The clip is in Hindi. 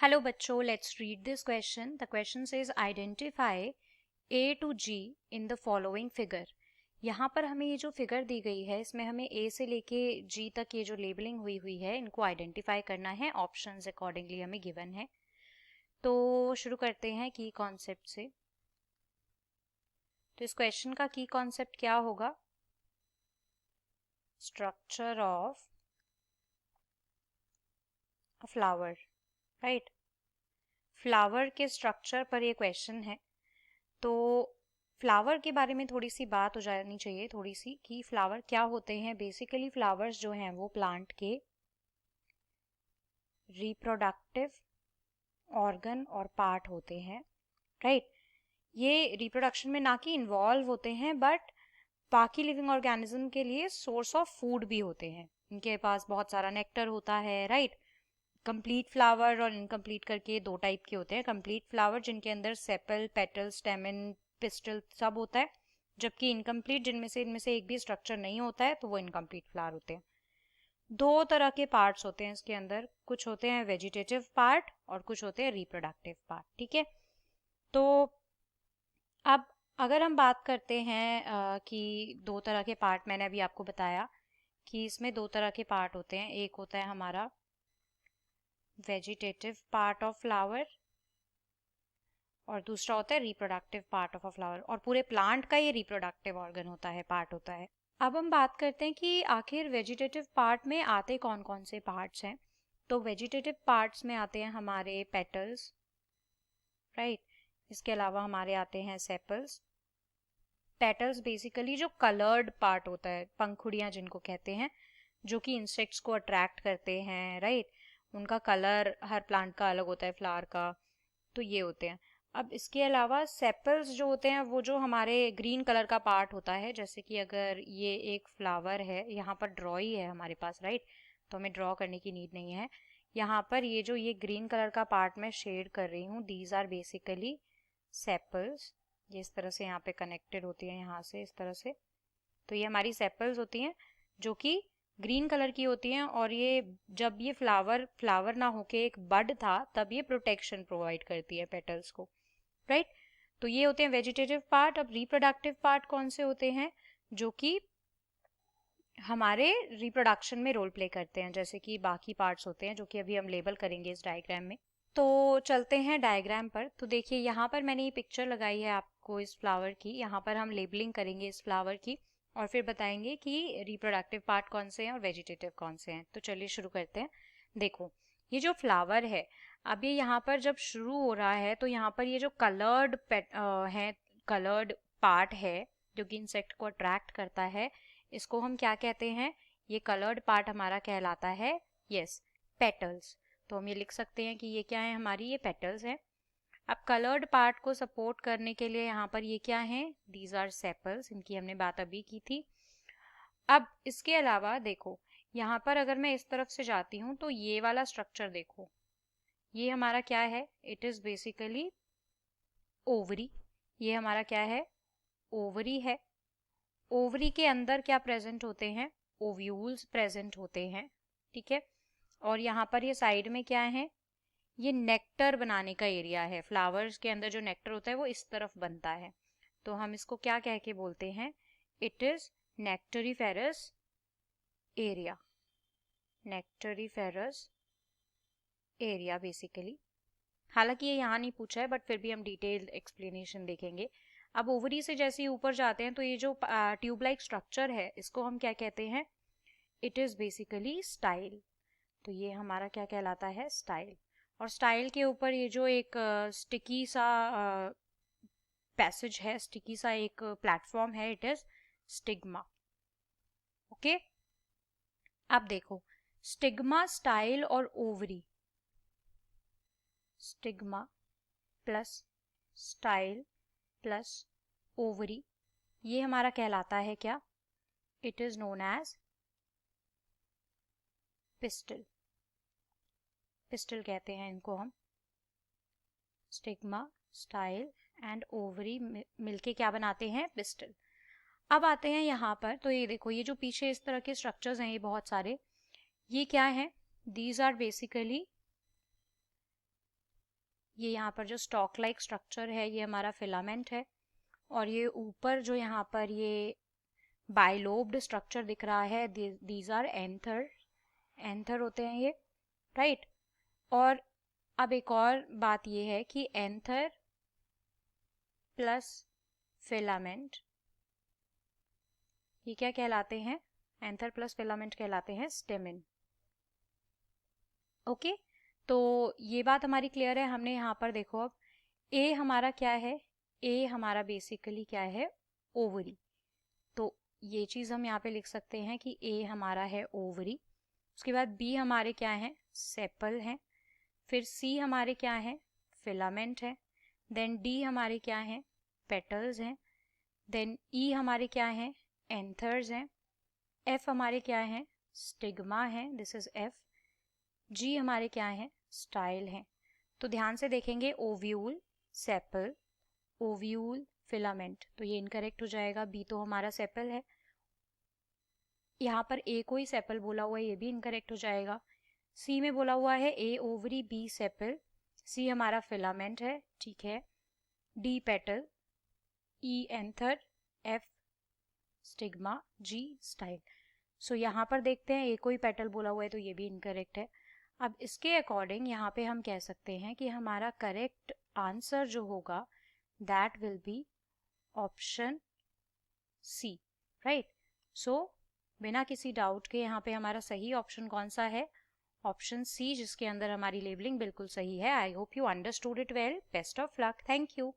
Hello बच्चों, let's read this question. The question says identify A to G in the following figure. यहाँ पर हमें ये जो फिगर दी गई है इसमें हमें A से लेके G तक ये जो लेबलिंग हुई है इनको आइडेंटिफाई करना है. ऑप्शंस अकॉर्डिंगली हमें गिवन है. तो शुरू करते हैं की कॉन्सेप्ट से. तो इस क्वेश्चन का की कॉन्सेप्ट क्या होगा? Structure of a flower, right. Flower के स्ट्रक्चर पर ये क्वेश्चन है. तो फ्लावर के बारे में थोड़ी सी बात हो जानी चाहिए, थोड़ी सी, कि फ्लावर क्या होते हैं. बेसिकली फ्लावर्स जो हैं वो प्लांट के रिप्रोडक्टिव ऑर्गन और पार्ट होते हैं, राइट. ये रिप्रोडक्शन में ना कि इन्वॉल्व होते हैं बट बाकी लिविंग ऑर्गेनिज्म के लिए सोर्स ऑफ फूड भी होते हैं. इनके पास बहुत सारा नेक्टर होता है, राइट. कंप्लीट फ्लावर और इनकम्प्लीट करके दो टाइप के होते हैं. कंप्लीट फ्लावर जिनके अंदर सेपल, पेटल, स्टेमन, पिस्टल सब होता है, जबकि इनकम्प्लीट जिनमें से इनमें से एक भी स्ट्रक्चर नहीं होता है तो वो इनकम्प्लीट फ्लावर होते हैं. दो तरह के पार्ट्स होते हैं इसके अंदर. कुछ होते हैं वेजिटेटिव पार्ट और कुछ होते हैं रिप्रोडक्टिव पार्ट, ठीक है. तो अब अगर हम बात करते हैं कि दो तरह के पार्ट, मैंने अभी आपको बताया कि इसमें दो तरह के पार्ट होते हैं. एक होता है हमारा वेजिटेटिव पार्ट ऑफ फ्लावर और दूसरा होता है reproductive part of a flower. और पूरे प्लांट का ये रिप्रोडक्टिव ऑर्गन होता है, पार्ट होता है. अब हम बात करते हैं कि आखिर वेजिटेटिव पार्ट में आते कौन कौन से पार्ट्स हैं. तो वेजिटेटिव पार्ट्स में आते हैं हमारे पेटल्स, राइट. इसके अलावा हमारे आते हैं सेपल्स. पेटल्स बेसिकली जो कलर्ड पार्ट होता है, पंखुड़ियाँ जिनको कहते हैं, जो कि इंसेक्ट्स को अट्रैक्ट करते हैं, राइट. उनका कलर हर प्लांट का अलग होता है, फ्लावर का. तो ये होते हैं. अब इसके अलावा सेपल्स जो होते हैं वो जो हमारे ग्रीन कलर का पार्ट होता है, जैसे कि अगर ये एक फ्लावर है, यहाँ पर ड्रॉ ही है हमारे पास, राइट. तो हमें ड्रॉ करने की नीड नहीं है. यहाँ पर ये जो ये ग्रीन कलर का पार्ट मैं शेड कर रही हूँ, दीज आर बेसिकली सेपल्स. ये इस तरह से यहाँ पे कनेक्टेड होती है, यहाँ से इस तरह से. तो ये हमारी सेपल्स होती हैं जो कि ग्रीन कलर की होती हैं. और ये जब ये फ्लावर ना होके एक बड था तब ये प्रोटेक्शन प्रोवाइड करती है पेटल्स को, राइट. तो ये होते हैं वेजिटेटिव पार्ट. अब रिप्रोडक्टिव पार्ट कौन से होते हैं? जो कि हमारे रिप्रोडक्शन में रोल प्ले करते हैं, जैसे कि बाकी पार्ट्स होते हैं जो कि अभी हम लेबल करेंगे इस डायग्राम में. तो चलते हैं डायग्राम पर. तो देखिए यहाँ पर मैंने ये पिक्चर लगाई है आपको इस फ्लावर की. यहाँ पर हम लेबलिंग करेंगे इस फ्लावर की और फिर बताएंगे कि रिप्रोडक्टिव पार्ट कौन से हैं और वेजिटेटिव कौन से हैं. तो चलिए शुरू करते हैं. देखो ये जो फ्लावर है, अब ये यहाँ पर जब शुरू हो रहा है तो यहाँ पर ये जो कलर्ड है, कलर्ड पार्ट है जो कि इंसेक्ट को अट्रैक्ट करता है, इसको हम क्या कहते हैं? ये कलर्ड पार्ट हमारा कहलाता है, यस, पेटल्स. तो हम ये लिख सकते हैं कि ये क्या है हमारी, ये पेटल्स हैं. अब कलर्ड पार्ट को सपोर्ट करने के लिए यहाँ पर ये क्या है? These are sepals. इनकी हमने बात अभी की थी. अब इसके अलावा देखो यहाँ पर अगर मैं इस तरफ से जाती हूँ तो ये वाला स्ट्रक्चर देखो, ये हमारा क्या है? It is basically ovary. ये हमारा क्या है? ओवरी है. ओवरी के अंदर क्या प्रेजेंट होते हैं? ओव्यूल्स प्रेजेंट होते हैं, ठीक है. और यहाँ पर ये साइड में क्या है? ये नेक्टर बनाने का एरिया है. फ्लावर्स के अंदर जो नेक्टर होता है वो इस तरफ बनता है. तो हम इसको क्या कह के बोलते हैं? It is nectariferous area. Nectariferous area basically. हालांकि ये यहाँ नहीं पूछा है बट फिर भी हम डिटेल्ड एक्सप्लेनेशन देखेंगे. अब ओवरी से जैसे ही ऊपर जाते हैं तो ये जो ट्यूब लाइक स्ट्रक्चर है इसको हम क्या कहते हैं? It is basically style. तो ये हमारा क्या कहलाता है? स्टाइल. और स्टाइल के ऊपर ये जो एक स्टिकी सा पैसेज है, स्टिकी सा एक प्लेटफॉर्म है, इट इज स्टिग्मा. ओके. अब देखो स्टिग्मा, स्टाइल और ovary, stigma plus style plus ovary, ये हमारा कहलाता है क्या? It is known as pistil. Pistil कहते हैं इनको हम. स्टिग्मा, स्टाइल एंड ओवरी मिलके क्या बनाते हैं? पिस्टल. अब आते हैं यहाँ पर. तो ये देखो ये जो पीछे इस तरह के स्ट्रक्चर्स हैं ये बहुत सारे, ये क्या है? दीज आर बेसिकली ये यहाँ पर जो स्टॉक लाइक स्ट्रक्चर है ये हमारा फिलामेंट है, और ये ऊपर जो यहाँ पर ये बाइलोब्ड स्ट्रक्चर दिख रहा है, दीज आर एंथर, एंथर होते हैं ये, राइट। और अब एक और बात ये है कि एंथर प्लस फिलामेंट ये क्या कहलाते हैं, एंथर प्लस फिलामेंट कहलाते हैं स्टेमिन। ओके, तो ये बात हमारी क्लियर है। हमने यहाँ पर देखो अब ए हमारा क्या है, ए हमारा बेसिकली क्या है, ओवरी। तो ये चीज़ हम यहाँ पे लिख सकते हैं कि ए हमारा है ओवरी। उसके बाद बी हमारे क्या है, सेपल हैं। फिर सी हमारे क्या है, फिलामेंट है। देन डी हमारे क्या है, पेटल्स हैं। देन ई हमारे क्या है, एंथर्स हैं। एफ हमारे क्या है, स्टिग्मा है, दिस इज एफ। जी हमारे क्या है, स्टाइल है। तो ध्यान से देखेंगे, ओव्यूल, सेपल, ओव्यूल, फिलामेंट, तो ये इनकरेक्ट हो जाएगा। बी तो हमारा सेपल है, यहाँ पर ए को ही सेपल बोला हुआ है, ये भी इनकरेक्ट हो जाएगा। सी में बोला हुआ है ए ओवरी बी सेपल, सी हमारा फिलामेंट है, ठीक है। डी पेटल, ई एंथर, एफ स्टिग्मा, जी स्टाइल। सो यहाँ पर देखते हैं ए को ही पेटल बोला हुआ है तो ये भी इनकरेक्ट है। अब इसके अकॉर्डिंग यहाँ पे हम कह सकते हैं कि हमारा करेक्ट आंसर जो होगा that will be option C, right. So बिना किसी डाउट के यहाँ पे हमारा सही ऑप्शन कौन सा है, ऑप्शन सी, जिसके अंदर हमारी लेबलिंग बिल्कुल सही है। I hope you understood it well. Best of luck, thank you.